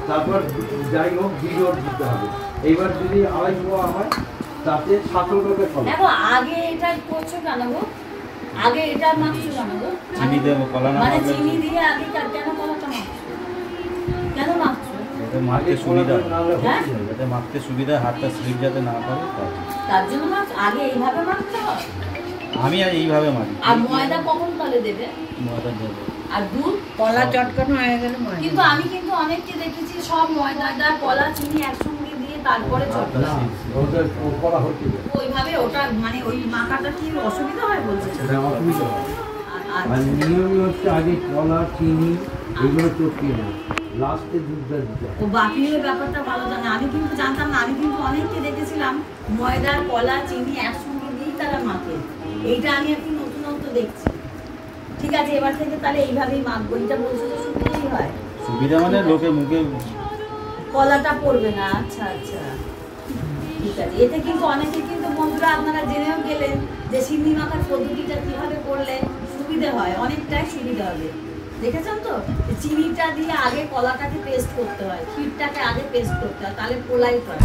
তারপর যাই হোক বিজোর দিতে হবে। এইবার যদি 2.5 পোয়া হয় তাতে 700 টাকা খরচ। দেখো আগে এটা করছো কেন গো? আগে এটা মাখছো কেন গো? চিনি দেবো, কলা না মানে চিনি দিয়ে আগে কেন কলাটা মাখছো? কেন মাখছো? যাতে মাখতে সুবিধা হ্যাঁ? যাতে মাখতে সুবিধা, হাতটা স্লিপ যাতে না করে তার জন্য আগে এইভাবে মাখতে হয়। আমি আর এইভাবে মাখি। আর ময়দা কখন তাহলে দেবে? ময়দা দেবো। আর দুধ কলা চটকানো হয়ে গেলে ময়দা। কিন্তু আমি কিন্তু অনেককে দেখেছি সব ময়দা কলা চিনি একসঙ্গে দিয়ে তারপরে চটকা ওটা করা হচ্ছে ওইভাবে। ওটা মানে ওই মাখাটা কি অসুবিধা হয় বলছে? সেটা অসুবিধা হয়। আর নিয়মই হচ্ছে আগে কলা চিনি এগুলো চটকিয়ে নেয়, লাস্টে দুধটা দিতে হয়। ও বাপির ব্যাপারটা ভালো জানে, আমি কিন্তু জানতাম না। আমি কিন্তু অনেককে দেখেছিলাম ময়দা কলা চিনি একসঙ্গে দিয়েই তারা মাখে। এইটা আমি একটু নতুন নতুন দেখছি। ঠিক আছে, এবার থেকে তাহলে এইভাবেই মাখবো। এটা বলছে তো সুবিধাই হয়। সুবিধা মানে লোকে মুখে কলাটা পড়বে না। আচ্ছা আচ্ছা, ঠিক আছে। এতে কিন্তু অনেকে কিন্তু বন্ধুরা আপনারা জেনেও গেলেন যে সিন্নি মাখার পদ্ধতিটা কিভাবে করলে সুবিধা হয়, অনেকটাই সুবিধা হবে। দেখেছেন তো? চিনিটা দিয়ে আগে কলাটাকে পেস্ট করতে হয়, ক্ষীরটাকে আগে পেস্ট করতে হয়, তাহলে পোলাই করে।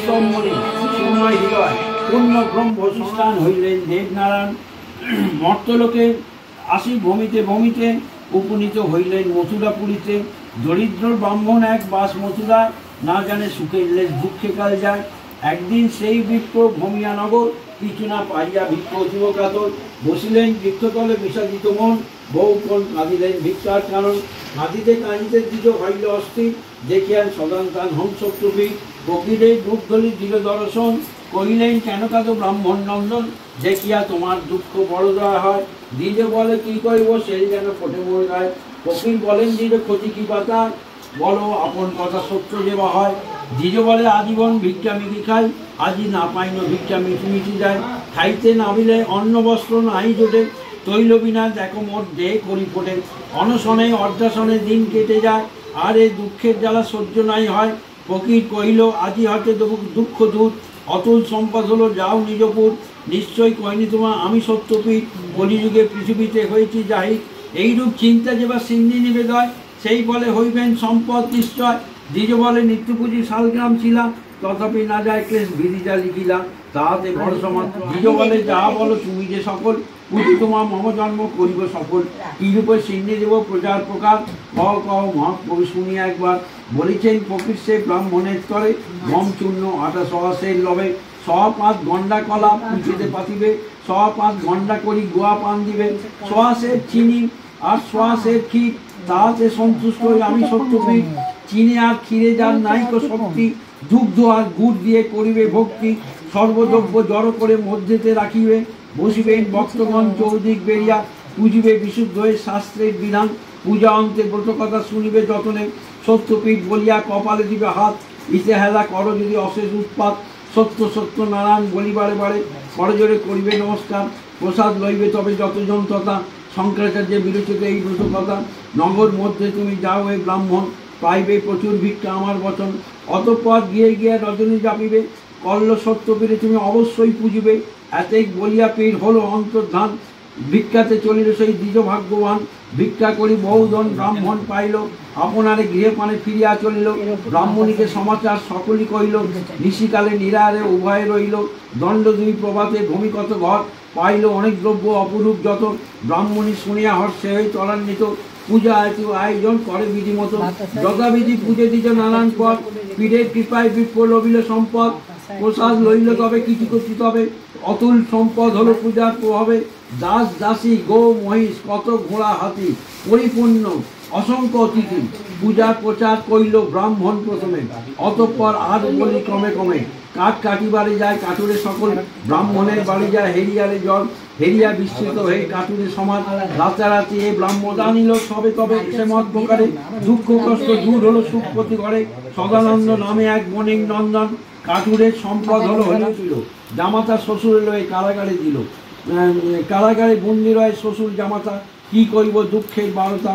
বিশ্বমণি সুময় হৃদয় পূর্ণ ব্রহ্ম সন্তান হইলেন দেবনারায়ণ। মর্তলোকে আসি ভূমিতে ভূমিতে উপনীত হইলেন মথুরাপুরীতে। দরিদ্র ব্রাহ্মণ এক বাস মথুরা, না জানে সুখে এলে দুঃখে কাল যায়। একদিন সেই বৃক্ষ ভূমিয়া নগর, কিছু না পাইয়া ভিক্ষ অতীব কাতর। বসিলেন বৃক্ষতলে বিষাদিত মন, বহুক্ষণ কাঁদিলেন ভিক্ষার কারণ। কাঁদিতে কাঁদিতে দ্বিজ হইল অস্থির, দেখিয়ান সদান্তান হংসপ্রবী। ফকিরের দুঃখ ধরি দিল দর্শন, কহিলেন কেন কাঁদো ব্রাহ্মণ নন্দন। দেখিয়া তোমার দুঃখ বড় দয়া হয়, দ্বিজ বলে কি করিব সেই যেন ফোটে মোর গায়। ফকির বলেন দ্বিজ ক্ষতি কি পাতা, বলো আপন কথা সত্য যে বা হয়। দ্বিজ বলে আজীবন ভিক্ষা মিটি খাই, আজি না পাইন ভিক্ষা মিটি মিটি যায়। খাইতে নামিলে অন্ন বস্ত্র নাই জোটে, তৈল বিনা দেখো মোর দেহ করি ফোটে। অনশনে অর্ধাসনে দিন কেটে যায়, আর এ দুঃখের জ্বালা সহ্য নাই হয়। ফকির কহিল আজি হয়তো দুঃখ দূর, অতুল সম্পদ হলো যাও নিজপুর। নিশ্চয় কহিনি তোমার আমি সত্যপীঠ, কলিযুগে পৃথিবীতে হয়েছি জাহির। এইরূপ চিন্তা যে বা সিন্ধি নিবেদয়, সেই বলে হইবেন সম্পদ নিশ্চয়। দ্বিজ বলে নিত্যপুঁজি শালগ্রাম ছিলাম, তথাপি না যায় ক্লেশ বিধি যা লিখিলাম, তাহাতে ভরসা মাত্র। দ্বিজ বলে যাহা বলো তুমি যে সকল, পুঁজি তোমার মম জন্ম করিব সফল। এইরূপে সিন্ধি দেব প্রজার প্রকার, কহ কহ মহাপ্রভু শুনিয়া একবার। বলিছেন ফকির সে ব্রাহ্মণের করে, গম চূর্ণ আটা সহাসের লবে। 5 গন্ডা কলা পুঁছিতে পাতিবে, 5 গন্ডা করি গোয়া পান দিবে। 1/2 চিনি আর 1/2 ক্ষীর, তাহাতে সন্তুষ্ট হই আমি সত্যপীঠ। চিনি আর ক্ষীরে যার নাইক শক্তি, দুগ্ধ আর গুড় দিয়ে করিবে ভক্তি। সর্বদ্রব্য জড়ো করে মধ্যেতে রাখিবে, বসিবেন ভক্তগণ চৌদিক বেরিয়া। পুজিবে বিশুদ্ধ হয়ে শাস্ত্রের বিধান, পূজা অন্তে ব্রত কথা শুনিবে যতনে। সত্যপীঠ বলিয়া কপালে দিবে হাত, ইতে হেলা করো যদি অশেষ উৎপাত। সত্য সত্য নারায়ণ বলি বারে বারে, করজোরে করিবে নমস্কার। প্রসাদ লইবে তবে যতজন তথা, শঙ্করাচার্যের বিরচিত এই ব্রত কথা। নগর মধ্যে তুমি যাও এই ব্রাহ্মণ, পাইবে প্রচুর ভিক্ষা আমার বচন। অতঃপর গিয়ে গিয়ে রজনী জাপিবে, কল্ল সত্যপীঠে তুমি অবশ্যই পুজিবে। এতেক বলিয়া পীর হলো অন্তর্ধান, ভিক্ষাতে চলিল সেই দ্বিজ ভাগ্যবান। ভিক্ষা করি বহুজন ব্রাহ্মণ পাইল, আপনারে গৃহে পানে ফিরিয়া চলিল। ব্রাহ্মণীকে সমাচার সকলই কহিল, নিশিকালে নিরারে উভয়ে রইল। দণ্ড 2 প্রভাতে ভূমিগত ঘর, পাইল অনেক দ্রব্য অপরূপ যত। ব্রাহ্মণী শুনিয়া হর্ষে হয়ে ত্বরান্বিত, পূজা আয়োজন করে বিধিমতো। যথাবিধি পুজো দিজ নানান পদ, পীরের কৃপায় বিপ্র লভিল সম্পদ। প্রসাদ লইল তবে কিছু করছি তবে, অতুল সম্পদ হলো পূজার প্রভাবে। দাস দাসী গো মহিষ কত ঘোড়া হাতি, পরিপূর্ণ অসংখ্য অতিথি। পূজার প্রচার করিল ব্রাহ্মণ প্রথমে, অতঃপর আর বলি ক্রমে ক্রমে। কাঠ কাটিবারে যায় কাঠুরে সকল, ব্রাহ্মণের বাড়ি যায় হেরিয়ারে জল। হেরিয়া বিস্তৃত হয়ে কাঠুরে সমাজ, রাতারাতি এ ব্রাহ্মদান নিল সবে তবে। সে মত প্রকারে দুঃখ কষ্ট দূর হলো সুখ প্রতি ঘরে। সদানন্দ নামে এক বণিক নন্দন, কাঠুরের সম্পদ হলো হরিছিল। জামাতা শ্বশুর লয়ে কারাগারে দিল, কারাগারে বন্দি রয় শ্বশুর জামাতা। কি করিব দুঃখের বারতা,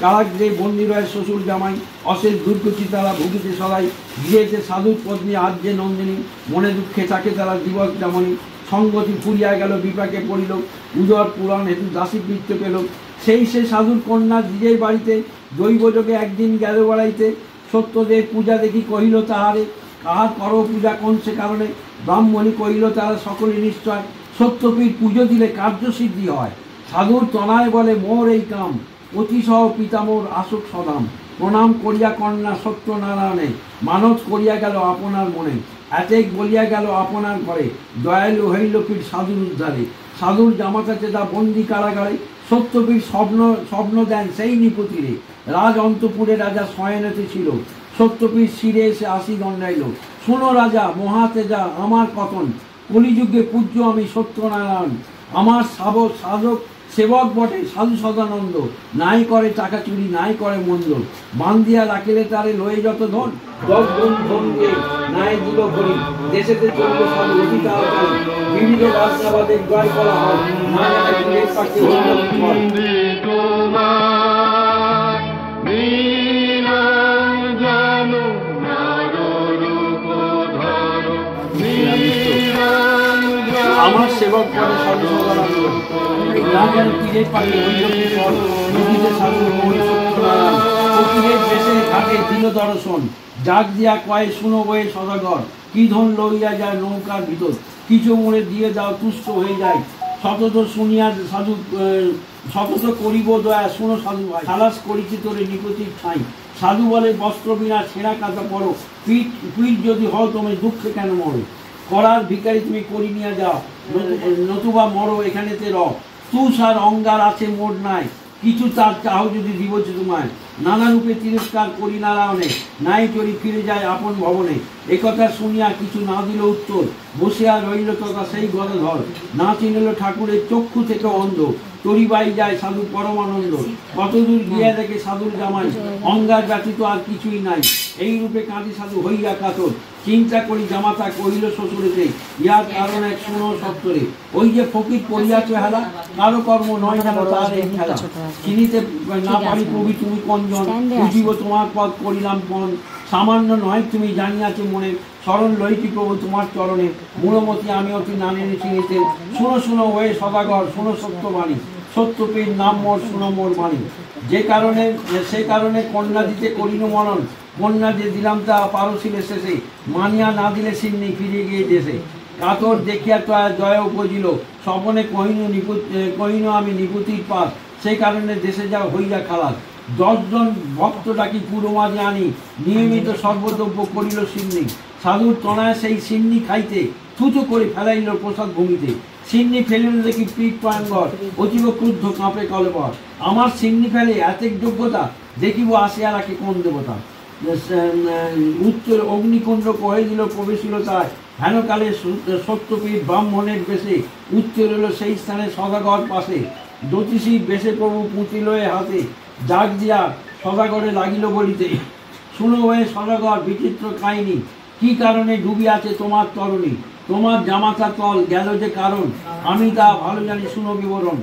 কারাগারে বন্দি রয় শ্বশুর জামাই। অশেষ দুর্গতি তারা ভুগিতে সদাই, গৃহেতে সাধুর পত্নী আজ যে নন্দিনী। মনে দুঃখে থাকে তারা দিবস যেমনই, সঙ্গতি ফুরিয়া গেল বিপাকে পড়িল। উদর পুরাণ হেতু দাসী বৃত্ত পেল, সেই সে সাধুর কন্যা নিজের বাড়িতে। দৈবযোগে একদিন গেল বেড়াইতে, সত্যদেব পূজা দেখি কহিল তাহারে, কাহার করো পূজা কোন সে কারণে। ব্রাহ্মণী কহিল তারা সকলে নিশ্চয়, সত্যপীঠ পুজো দিলে কার্যসিদ্ধি হয়। সাধুর তনায় বলে মোর এই কাম, অতিসহ পিতামোর আসুক সদাম। প্রণাম করিয়া কন্যা সত্যনারায়ণে, মানত করিয়া গেল আপনার মনে। এতেক বলিয়া গেল আপনার ঘরে, দয়ালু হইল পীঠ সাধুর উদ্ধারে। সাধুর জামাতা চেতা বন্দি কারাগারে, সত্যপীঠ স্বপ্ন দেন সেই নিপতিরে। রাজ অন্তপুরে রাজা শয়নেতে ছিল, সত্যপীঠ শিরে এসে আসি দণ্ডাইল। শোনো রাজা মহাতেজা আমার কথন, কলিযুগে পূজ্য আমি সত্যনারায়ণ। আমার সাধক সেবক বটে সাধু সদানন্দ, নাই করে টাকা চুরি নাই করে মন্দ। বান্ধিয়া রাখিলে তারে লয়ে যত ধন, 10 গুণ ধনকে নাই দিল করি। দেশেতে চলবে সাধু অতি তাড়াতাড়ি, বিবিধ বাসনাবাদে জয় করা হয়। না জানে পীরের পাখি হইল বিফল। আমার সেবক পদে সাধু সদানন্দ, না জানি পীরের পাখি হইল বিফল। নদীতে সাধু মৌরি সত্যনারায়ণ, ফকিরের বেশে ঘাটে দিল দর্শন। জাগ দিয়া কয়ে শুনো বয়ে সদাগর, কি ধন লইয়া যায় নৌকার ভিতর, কিছু মোড়ে দিয়ে দাও তুষ্ট হয়ে যায়। সতত শুনিয়া সাধু সতত করিব দয়া, শোনো সাধু ভাই, খালাস করিছি তোরে নিকটির ঠাঁই। সাধু বলে বস্ত্র বিনা ছেঁড়া কাঁচা পড়ো, পিঠ যদি হও তুমি দুঃখে কেন মরো। করার ভিখারি তুমি করি নিয়ে যাও, নতুবা মরো এখানেতে রও। তুষার অঙ্গার আছে মোর নাই, কিছু তার চাও যদি দিবছে তোমায়। নানা রূপে তিরস্কার করি নারায়ণে, নাই চড়ি ফিরে যায় আপন ভবনে। একথা শুনিয়া কিছু না দিল উত্তর, বসিয়া রইল তথা সেই গদাধর। না চিনিল ঠাকুরের চক্ষু থেকে অন্ধ, তরিবাই যায় সাধু পরমানন্দ। কতদূর গিয়া দেখে সাধুর জামাই, অঙ্গার ব্যতীত আর কিছুই নাই। এই রূপে কাঁদি সাধু হইয়া কাতর, চিন্তা করি জামাতা কহিল শ্বশুরেতে, ইয়ার কারণ এক শুনো সত্তরে। ওই যে ফকির পড়িয়াছ হেলা, কারো কর্ম নয় যেন তার এই খেলা। চিনিতে না পারি প্রভু তুমি কঞ্জন, বুঝিব তোমার পদ করিলাম পণ। সামান্য নয় তুমি জানিয়াছে মনে, স্মরণ লইটি প্রভু তোমার চরণে। মূলমতি আমি অতি নানিনে চিনিতে, শুনো শুনো হয়ে সদাগর শুনো সত্যবাণী। সত্যপীর নাম মোর শুনো মোর বাণী। সে কারণে কন্যা দিতে করিল মনন, কন্যা যে দিলাম তা পারসিলে শেষে। মানিয়া না দিলে সিন্নি ফিরে গিয়ে দেশে। কাতর দেখিয়া তো দয়া উপজিল, স্বপনে কহিন আমি নিকুতির পাস। সেই কারণে দেশে যাও হইয়া খালাস। 10 জন ভক্ত ডাকি পুরো মাঝে আনি, নিয়মিত সর্বদ্রব্য করিল সিন্নি। সাধুর তনায় সেই সিন্নি খাইতে, থুতু করে ফেলাইল প্রসাদ ভূমিতে। সিন্নি ফেলিল দেখি পিঠ পায়ঙ্গর, অতীব ক্রুদ্ধ কাঁপে কলেবর। আমার সিন্নি ফেলে এতেক যোগ্যতা, দেখিব আসিয়া রাখে কোন দেবতা। উত্তর অগ্নিকুণ্ড কহে দিল প্রবেশিল তাই, হেনকালে সত্যপীঠ ব্রাহ্মণের বেশে। উত্তর এলো সেই স্থানে সদাগর পাশে, জ্যোতিষী বেশে প্রভু পুঁতিল হাতে। ডাক দিয়া সদাগরে লাগিল বলিতে, শুনো হয়ে সদাগর বিচিত্র কাহিনী। কি কারণে ডুবি আছে তোমার তরণী, তোমার জামাতা তল গেল যে কারণ। আমি তা ভালো জানি, শুনো বিবরণ।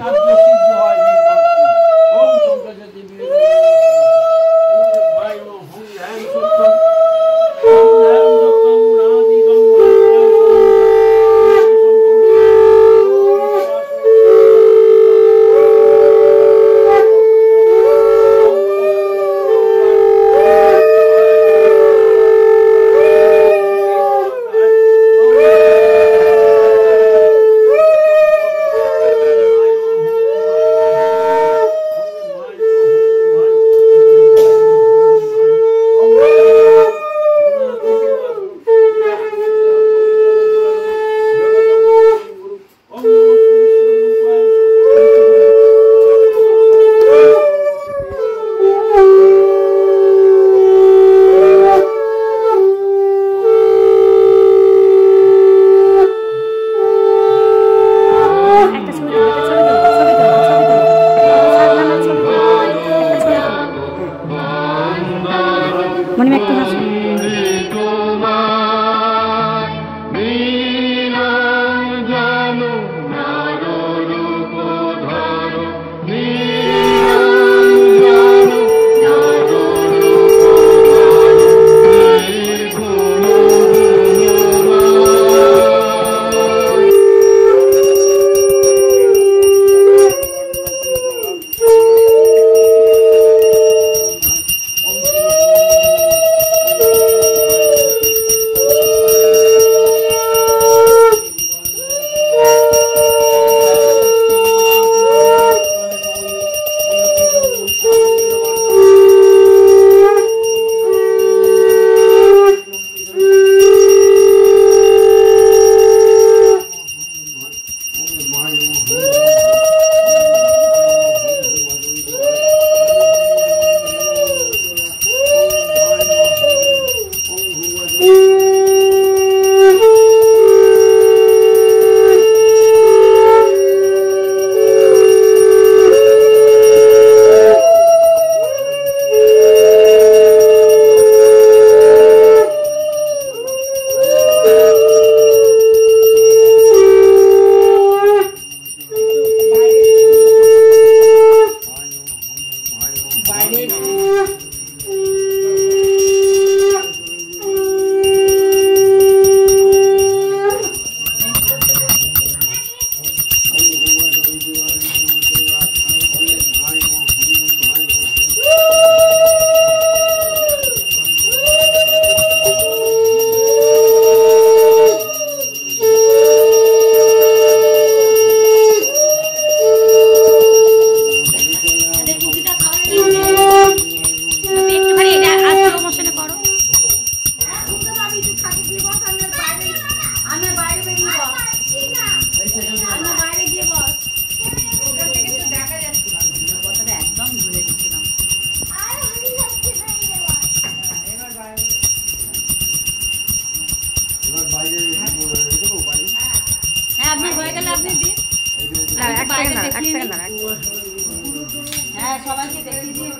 বাইরে দেখিয়ে নিই। হ্যাঁ সবাইকে দেখিয়ে দিই।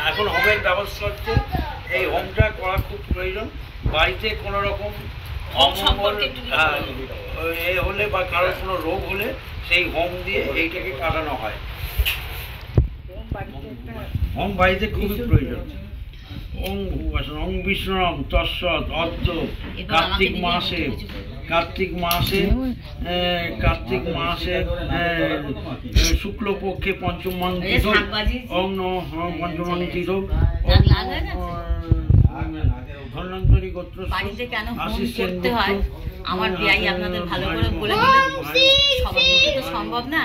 এখন হোমের ব্যবস্থা হচ্ছে। এই হোমটা করা খুব প্রয়োজন। বাড়িতে কোনো রকম এ হলে বা কারোর কোনো রোগ হলে সেই হোম দিয়ে এইটাকে কাটানো হয়। হোম বাড়িতে খুবই প্রয়োজন। ওং ওং বিষ্ণুরম তৎসৎ অদ্য কার্তিক মাসে শুক্লপক্ষে পঞ্চমাং তিথৌ ওং নমঃ পঞ্চমাং তিথৌ ধন্বন্তরী গোত্র বাড়িতে কেন হোম করতে হয় আমার বিয়াই আপনাদের ভালো করে বলে দিলাম। সবার পক্ষে তো সম্ভব না।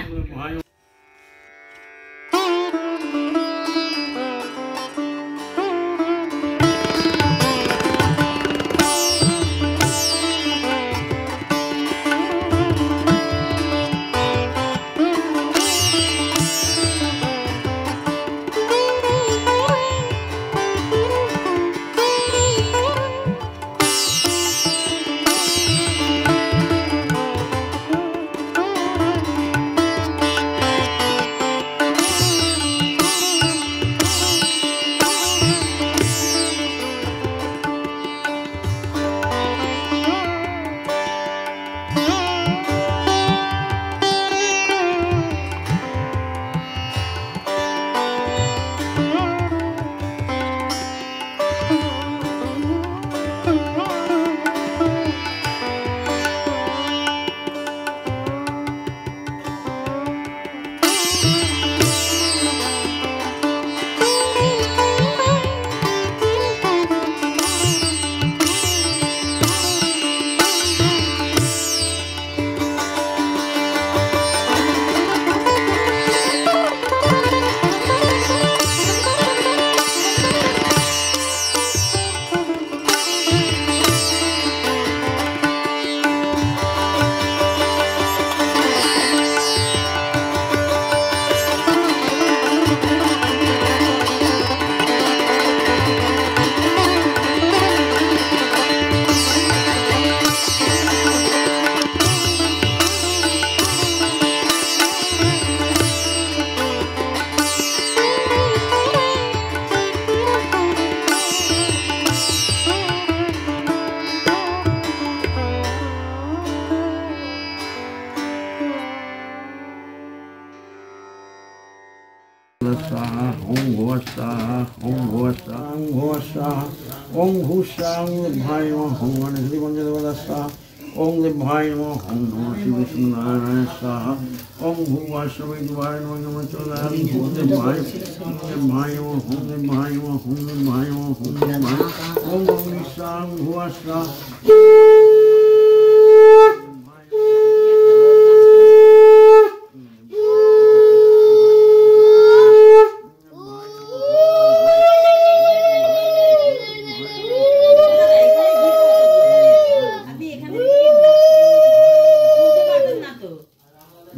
ओम भूषांग भाई ओम गणेश ओम भाई ओम नमः शिव नारायण स्वाहा ओम भूवासवाय नमः चोलाम भूते भाई ओम भाई ओम निशांग भूवासा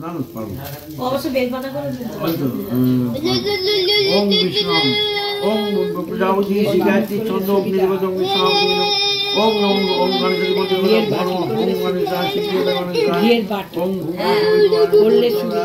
না না পারবো না। অবশ্য বেলপাতা করে দিতে ওই তো, ওম বিষ্ণু ওম প্রজাপতি শিখায়তি চন্দ্র অগ্নিদেবতা বিষ্ণু ওম ওম ওম গণেশের মধ্যে ওম গণেশ শিখিয়ে ঘিয়ের বাট ওম করলে সুবিধা।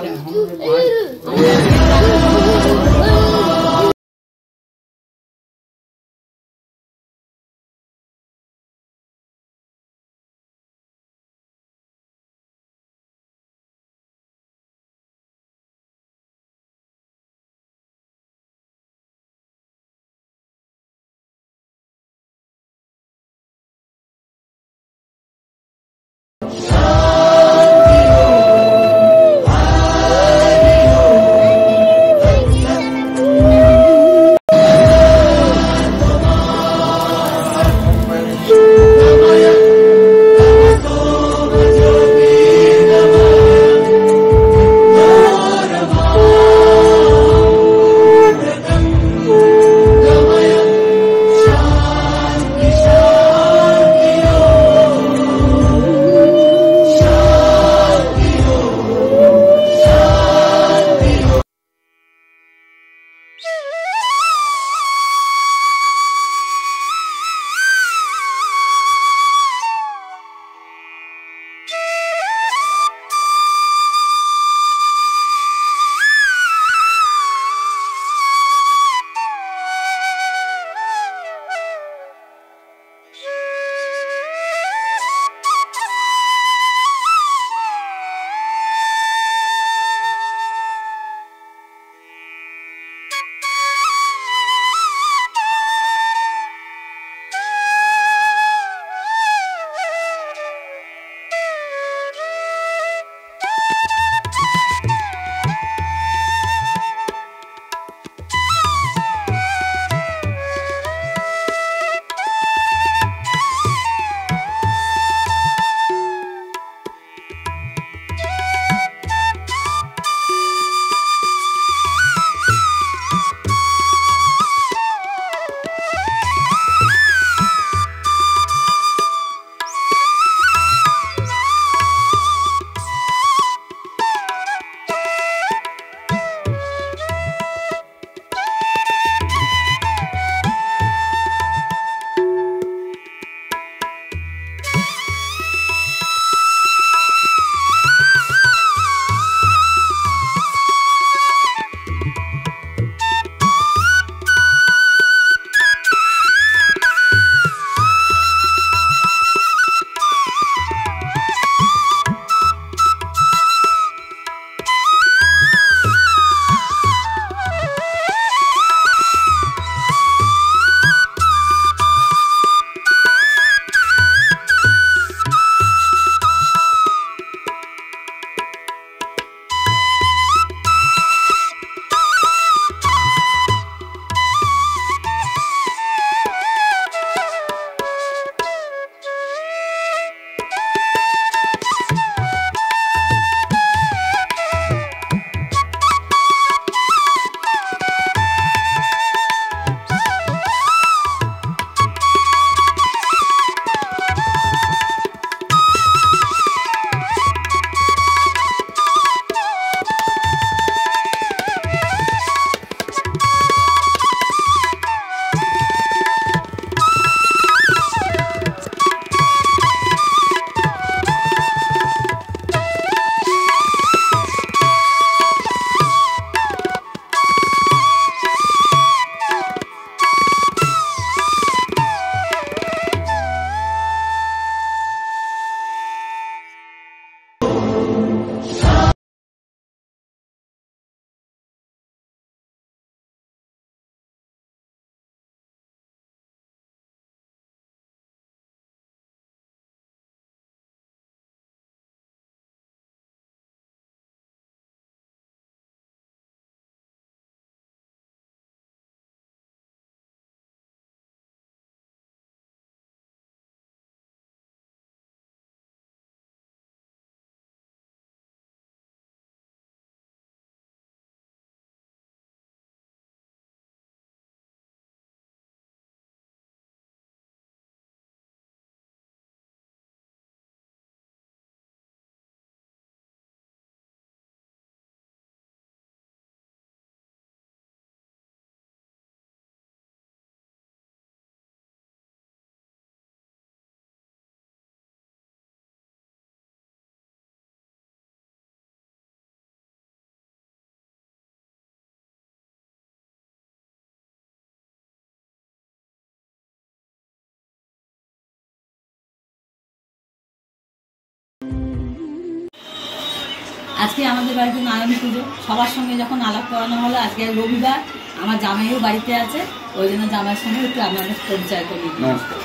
আজকে আমাদের বাড়িতে নারায়ণ পুজো, সবার সঙ্গে যখন আলাপ করানো হলো, আজকে রবিবার, আমার জামাইও বাড়িতে আছে, ওই জন্য জামাইয়ের সঙ্গে একটু আপনাদের পরিচয় করি। নমস্কার,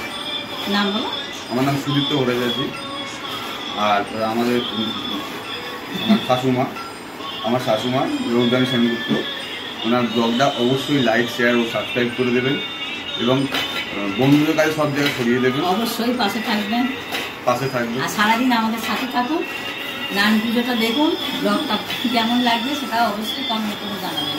নাম বলো। আমার নাম সুদীপ্ত ভট্টাচার্য। আর আমার শাশুমা রোজগানি সেনগুপ্ত। ওনার ব্লগটা অবশ্যই লাইক, শেয়ার ও সাবস্ক্রাইব করে দেবেন এবং বন্ধুদের কাছে সব জায়গায় ছড়িয়ে দেবেন। অবশ্যই পাশে থাকবেন, আর সারাদিন আমাদের সাথে থাকুন। নারায়ণ পুজোটা দেখুন, ব্লগটা কেমন লাগবে সেটা অবশ্যই কমেন্ট করে জানাবেন।